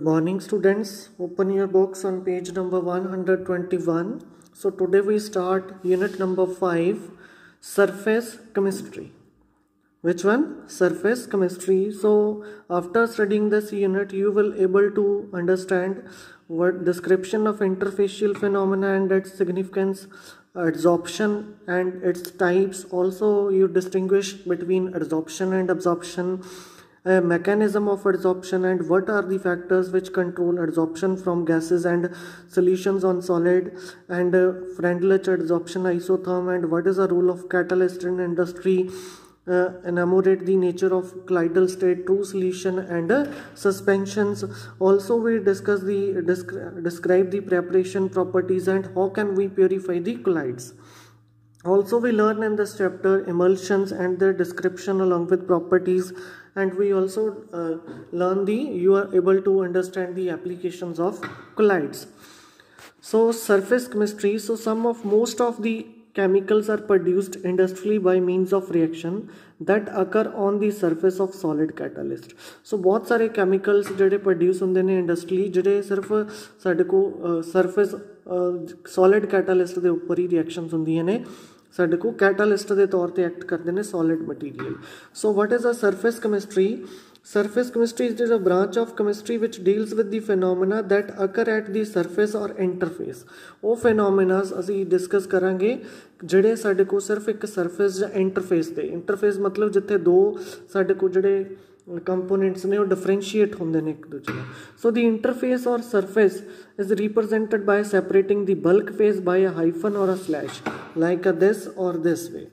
Good morning, students. Open your books on page number 121. So today we start unit number 5, surface chemistry. Which one? Surface chemistry. So after studying this unit, you will able to understand what description of interfacial phenomena and its significance, adsorption and its types. Also you distinguish between adsorption and absorption, a mechanism of adsorption, and what are the factors which control adsorption from gases and solutions on solid, and Freundlich adsorption isotherm, and what is the role of catalyst in industry, enumerate the nature of colloidal state, true solution, and suspensions. Also we discuss the describe the preparation properties and how can we purify the colloids. Also we learn in this chapter emulsions and their description along with properties, and we also learn you are able to understand the applications of colloids. So surface chemistry. So most of the chemicals are produced industrially by means of reaction that occur on the surface of solid catalyst. So बहुत सारे chemicals ਜਿਹੜੇ produce ਹੁੰਦੇ ਨੇ industrially, ਜਿਹੜੇ ਸਿਰਫ ਸਾਡੇ ਕੋ surface solid catalyst ਦੇ ਉੱਪਰ ਹੀ reactions ਹੁੰਦੀਆਂ ਨੇ, ਸਾਡੇ ਕੋ catalyst ਦੇ ਤੌਰ ਤੇ act ਕਰਦੇ ਨੇ solid material. So what is a surface chemistry? Surface chemistry is a branch of chemistry which deals with the phenomena that occur at the surface or interface. ਉਹ phenomena ਅਸੀਂ discuss ਕਰਾਂਗੇ ਜਿਹੜੇ ਸਾਡੇ ਕੋਲ ਸਿਰਫ ਇੱਕ surface ਜਾਂ interface ਤੇ, interface ਮਤਲਬ ਜਿੱਥੇ ਦੋ ਸਾਡੇ ਕੋਲ ਜਿਹੜੇ components ਨੇ ਉਹ differentiate ਹੁੰਦੇ ਨੇ ਇੱਕ ਦੂਜੇ ਨਾਲ. So the interface or surface is represented by separating the bulk phase by a hyphen or a slash, like this or this way.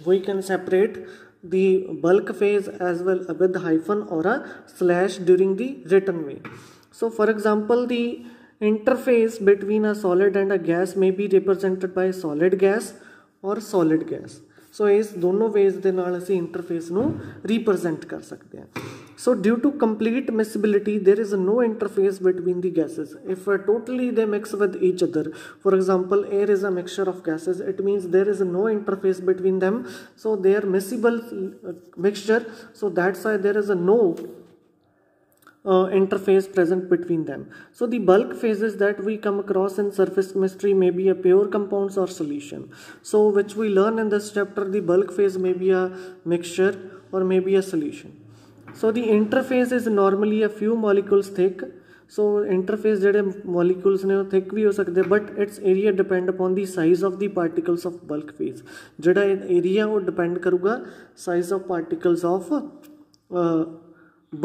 We can separate the bulk phase as well with hyphen or a slash during the written way. So for example, the interface between a solid and a gas may be represented by solid gas or solid gas. So इस दोनों ways ਦੇ ਨਾਲ ਅਸੀਂ interface ਨੂੰ represent ਕਰ ਸਕਦੇ ਹਾਂ. So due to complete miscibility, there is no interface between the gases. If totally they mix with each other, for example, air is a mixture of gases, it means there is no interface between them. So they are miscible mixture. So that's why there is no interface present between them. So the bulk phases that we come across in surface chemistry may be a pure compounds or solution. So which we learn in this chapter, the bulk phase may be a mixture or may be a solution. So the interface is normally a few molecules thick. So interface ਜਿਹੜੇ molecules ਨੇ ਉਹ thick ਵੀ ਹੋ ਸਕਦੇ, but its area depend upon the size of the particles of bulk phase. ਜਿਹੜਾ area ਉਹ depend ਕਰੂਗਾ size of particles of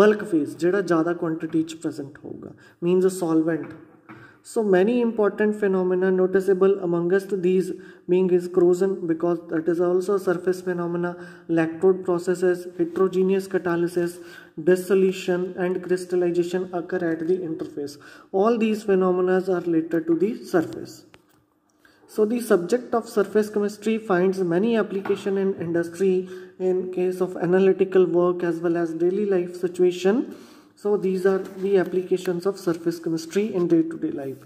bulk phase, ਜਿਹੜਾ ज़्यादा quantity च present होगा, means a solvent. So many important phenomena noticeable amongst these being is corrosion, because that is also a surface phenomena, electrode processes, heterogeneous catalysis, dissolution and crystallization occur at the interface. All these phenomena are related to the surface. So the subject of surface chemistry finds many application in industry, in case of analytical work as well as daily life situation. So these are the applications of surface chemistry in day-to-day life.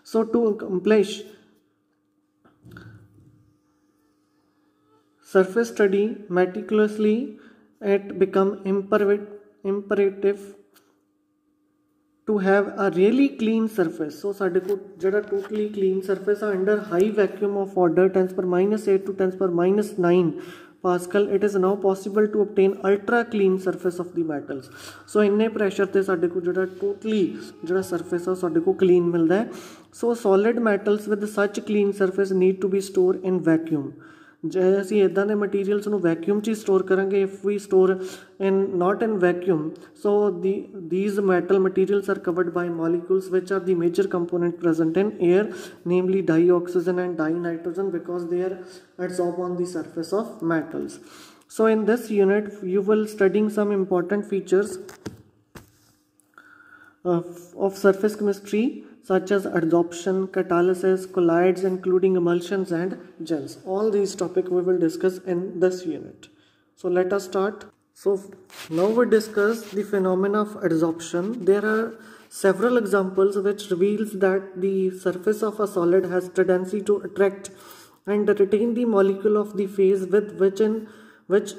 So to accomplish surface study meticulously, it become imperative to have a really clean surface. So ਸਾਡੇ ਕੋਲ ਜਿਹੜਾ totally clean surface under high vacuum of order 10 per minus 8 to 10 per minus 9 Pascal, it is now possible to obtain ultra clean surface of the metals. So ਇੰਨੇ pressure ਤੇ ਸਾਡੇ ਕੋਲ ਜਿਹੜਾ totally ਜਿਹੜਾ surface ਆ ਸਾਡੇ ਕੋਲ clean ਮਿਲਦਾ ਹੈ. So solid metals with such clean surface need to be stored in vacuum. ਜੇ ਅਸੀਂ ਇੱਦਾਂ ਦੇ ਮਟੀਰੀਅਲਸ ਨੂੰ ਵੈਕਿਊਮ 'ਚ ਹੀ ਸਟੋਰ ਕਰਾਂਗੇ, if we store in not in vacuum, so these metal materials are covered by molecules which are the major component present in air, namely dioxygen and dinitrogen, because they are adsorbed on the surface of metals. So in this unit you will studying some important features of surface chemistry, such as adsorption, catalysis, colloids, including emulsions and gels. All these topics we will discuss in this unit. So let us start. So now we discuss the phenomena of adsorption. There are several examples which reveals that the surface of a solid has tendency to attract and retain the molecule of the phase with which in which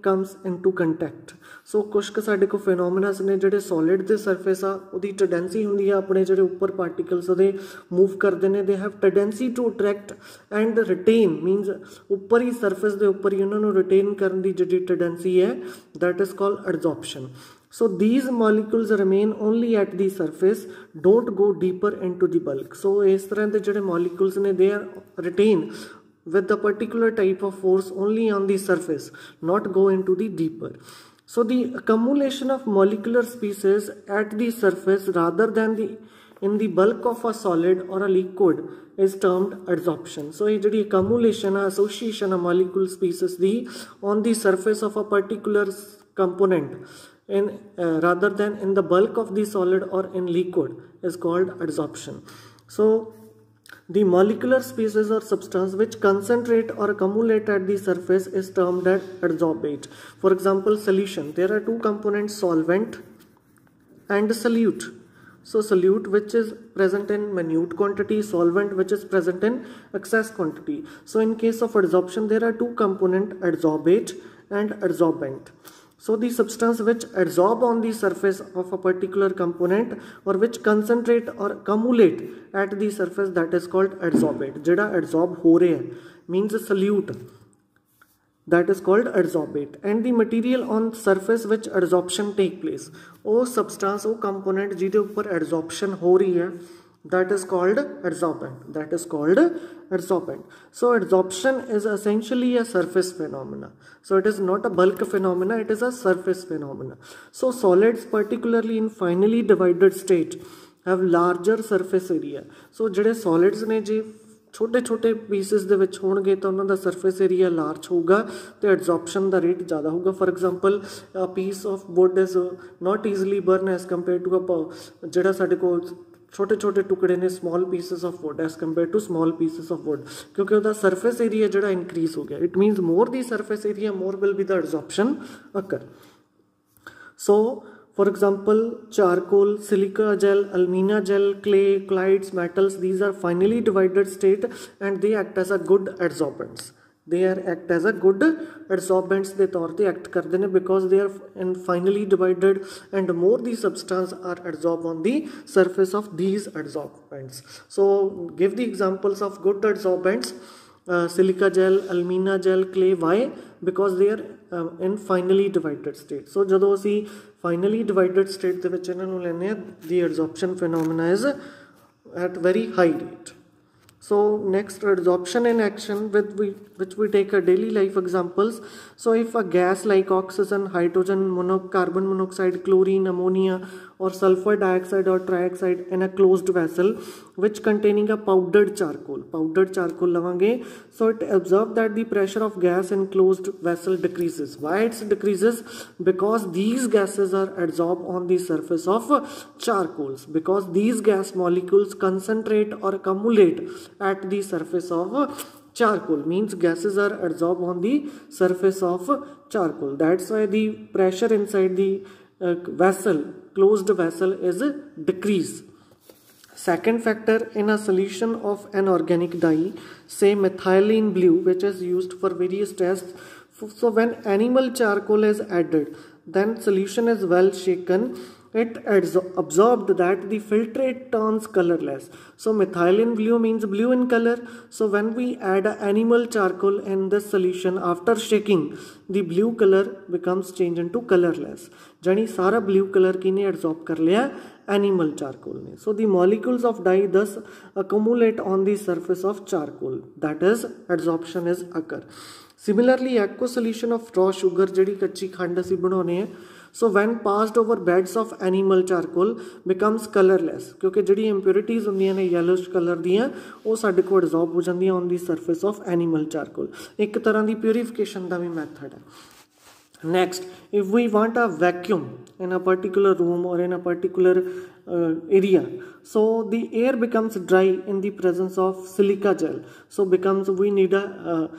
comes into contact. So कुछ क साडे को phenomena ने जिहड़े solid दे surface आ उहदी tendency हुंदी आ अपने जिहड़े ऊपर particles दे move करदे ने, they have tendency to attract and retain, means ऊपर ही surface दे ऊपर ही उन्हां नूं retain करन दी जिहड़ी tendency है, that is called adsorption. So these molecules remain only at the surface, don't go deeper into the bulk. So इस तरह दे जिहड़े molecules ने they are retain with the particular type of force only on the surface, not go into the deeper. So the accumulation of molecular species at the surface rather than in the bulk of a solid or a liquid is termed adsorption. So ये जिहड़ी accumulation है, association of molecule species the on the surface of a particular component rather than in the bulk of the solid or in liquid is called adsorption. So the molecular species or substance which concentrate or accumulate at the surface is termed as adsorbate. For example, solution. There are two components, solvent and solute. So solute which is present in minute quantity, solvent which is present in excess quantity. So in case of adsorption, there are two components, adsorbate and adsorbent. So the substance which adsorb on the surface of a particular component or which concentrate or accumulate at the surface, that is called adsorbate. Jada adsorb ho raha hai means a solute, that is called adsorbate. And the material on surface which adsorption take place, वो substance वो component जिहदे ऊपर adsorption हो रही है, that is called adsorbent. That is called adsorbent. So adsorption is essentially a surface phenomena. So it is not a bulk phenomena, it is a surface phenomena. So solids, particularly in finely divided state, have larger surface area. So जिहड़े solids ने जी छोटे छोटे pieces दे विच होणगे तो उन्हां दा surface area large होगा तो adsorption दा रेट ज़्यादा होगा. For example a piece of wood is not easily burn as compare to a जिहड़ा साडे कोल छोटे छोटे टुकड़े ने small pieces of wood as compare to small pieces of wood, क्योंकि उसका सरफेस एरिया जिहड़ा इंक्रीज हो गया. It means more the surface area more will be the adsorption occur. So for example, charcoal, silica gel, alumina gel, clay, colloids, metals, these are finely divided state and they act as a good adsorbents. They act as a good adsorbents ਦੇ ਤੌਰ ਤੇ act ਕਰਦੇ ਨੇ because they are in finely divided and more the substance are adsorbed on the surface of these adsorbents. So give the examples of good adsorbents. Silica gel, alumina gel, clay. Why? Because they are in finely divided state. So ਜਦੋਂ ਅਸੀਂ finally divided state ਦੇ ਵਿੱਚ ਇਹਨਾਂ ਨੂੰ ਲੈਂਦੇ ਹਾਂ, the adsorption phenomena is at very high rate. So next, adsorption in action which we take a daily life examples. So if a gas like oxygen, hydrogen, carbon monoxide, chlorine, ammonia or sulfur dioxide or trioxide in a closed vessel which containing a powdered charcoal lavange, so it observed that the pressure of gas in closed vessel decreases. Why it decreases? Because these gases are adsorbed on the surface of charcoals, because these gas molecules concentrate or accumulate at the surface of charcoal, means gases are adsorbed on the surface of charcoal. That's why the pressure inside the closed vessel is decreased. Second factor, in a solution of an organic dye, say methylene blue, which is used for various tests. So when animal charcoal is added, then solution is well shaken. It absorbed that the filtrate turns colorless. So methylene blue means blue in color. So when we add animal charcoal in this solution, after shaking, the blue color becomes changed into colorless. जानी सारा blue color किने absorb कर लिया animal charcoal ने. So the molecules of dye thus accumulate on the surface of charcoal. That is, adsorption is occur. Similarly, aqueous solution of raw sugar जिहड़ी कच्ची खंड असीं बनाउने हैं, so when passed over beds of animal charcoal becomes colorless, क्योंकि जिहड़ी impurities हुंदियां ने yellowish color दियां वो साडे को absorb हो जांदियां on the surface of animal charcoal. एक तरह दी purification दा भी method है. Next, if we want a vacuum in a particular room or in a particular area, so the air becomes dry in the presence of silica gel. So we need a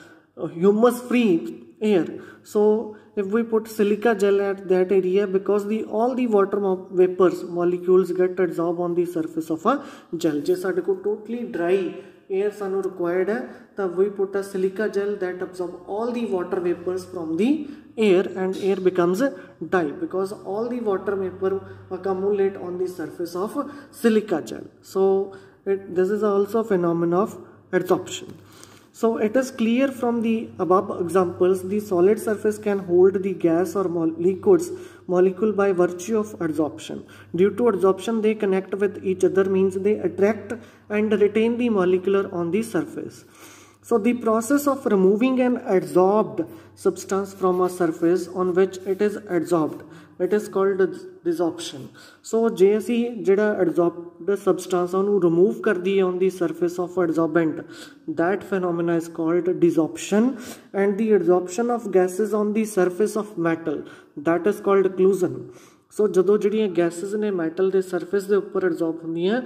humus free air. So if we put silica gel at that area, because all the water vapors molecules get adsorbed on the surface of a gel. जे साडे को totally dry air sanu required hai, then we put a silica gel that absorb all the water vapors from the air, and air becomes dry because all the water vapor accumulate on the surface of silica gel. So this is also a phenomenon of adsorption. So it is clear from the above examples, the solid surface can hold the gas or liquids molecule by virtue of adsorption. Due to adsorption, they connect with each other, means they attract and retain the molecular on the surface. So the process of removing an adsorbed substance from a surface on which it is adsorbed, it is called desorption. So ਜੇ ਅਸੀਂ ਜਿਹੜਾ adsorbed substance ਉਹਨੂੰ remove ਕਰ ਦਈਏ on the surface of adsorbent, that phenomena is called desorption. And the adsorption of gases on the surface of metal, that is called occlusion. So ਜਦੋਂ ਜਿਹੜੀਆਂ gases ਨੇ metal ਦੇ surface ਦੇ ਉੱਪਰ adsorb ਹੁੰਦੀਆਂ,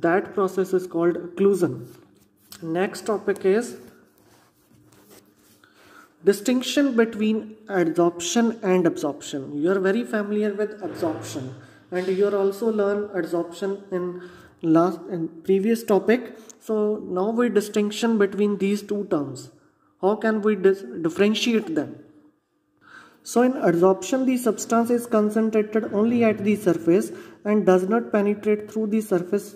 that process is called occlusion. Next topic is distinction between adsorption and absorption. You are very familiar with absorption, and you are also learn adsorption in previous topic. So now we distinction between these two terms. How can we differentiate them? So in adsorption, the substance is concentrated only at the surface and does not penetrate through the surface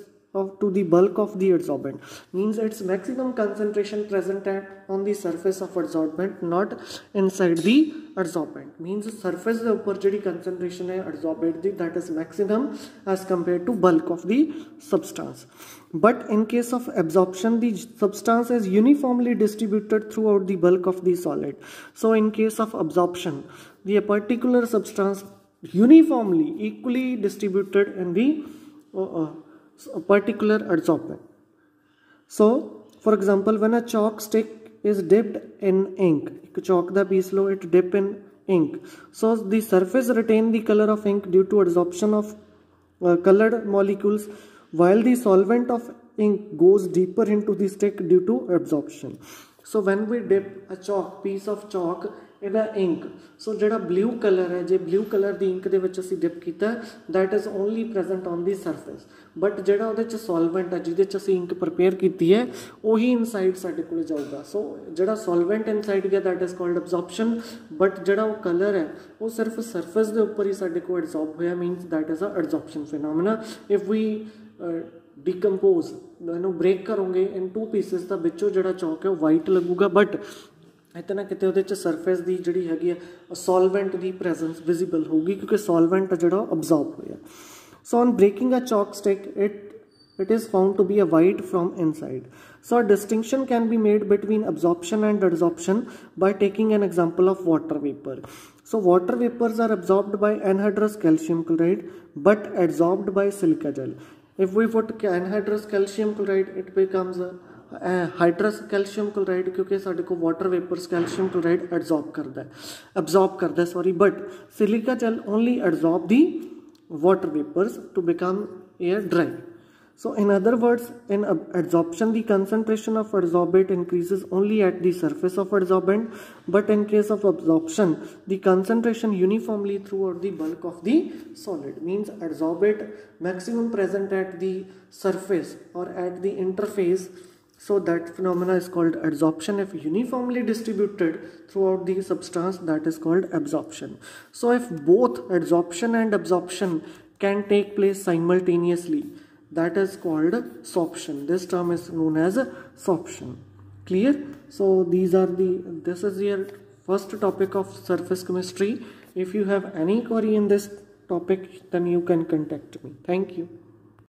to the bulk of the adsorbent, means its maximum concentration present on the surface of adsorbent, not inside the adsorbent. Means surface the upper jodi concentration hai adsorbent di, that is maximum as compared to bulk of the substance. But in case of absorption, the substance is uniformly distributed throughout the bulk of the solid. So in case of absorption, the particular substance uniformly equally distributed in the a particular adsorbent. So for example, when a chalk stick is dipped in ink, ek chalk da piece lo, it dip in ink, so the surface retain the color of ink due to adsorption of colored molecules, while the solvent of ink goes deeper into the stick due to absorption. So when we dip a piece of chalk in a ink, so jada blue color hai, je blue color the ink de vich assi dip kita, that is only present on the surface. But jada ode ch solvent hai, jide ch assi ink prepare ਕੀਤੀ hai, ohi inside ਸਾਡੇ ਕੋਲ ਜਾਊਗਾ. So jada solvent inside ਗਿਆ, that is called absorption. But jada ਉਹ color ਹੈ ਉਹ ਸਿਰਫ surface ਦੇ ਉੱਪਰ ਹੀ ਸਾਡੇ ਕੋਲ absorb ਹੋਇਆ, means that is a adsorption phenomena. If we decompose, ਇਹਨੂੰ break ਕਰੋਗੇ in two pieces, ਤਾਂ ਵਿੱਚੋਂ ਜਿਹੜਾ chalk ਹੈ ਉਹ white ਲੱਗੂਗਾ, but इतना किते ਉਹਦੇ ਚ ਸਰਫੇਸ ਦੀ ਜਿਹੜੀ ਹੈਗੀ ਆ ਸੋਲਵੈਂਟ ਦੀ ਪ੍ਰੈਜ਼ੈਂਸ ਵਿਜ਼ੀਬਲ ਹੋਊਗੀ, ਕਿਉਂਕਿ ਸੋਲਵੈਂਟ ਜਿਹੜਾ ਅਬਜ਼ੌਰਬ ਹੋਇਆ. So on breaking a chalk stick, it is found to be a white from inside. So a distinction can be made between absorption and adsorption by taking an example of water vapor. So water vapors are absorbed by anhydrous calcium chloride but adsorbed by silica gel. If we put anhydrous calcium chloride, it becomes hydrous calcium chloride, क्योंकि साढ़े को water vapours calcium chloride absorb करता है sorry, but silica gel only absorb the water vapours to become air dry. So in other words, in adsorption, the concentration of adsorbate increases only at the surface of adsorbent, but in case of absorption, the concentration uniformly throughout the bulk of the solid, means adsorbate maximum present at the surface or at the interface. So that phenomena is called adsorption. If uniformly distributed throughout the substance, that is called absorption. So if both adsorption and absorption can take place simultaneously, that is called sorption. This term is known as sorption. Clear? So this is your first topic of surface chemistry. If you have any query in this topic, then you can contact me. Thank you.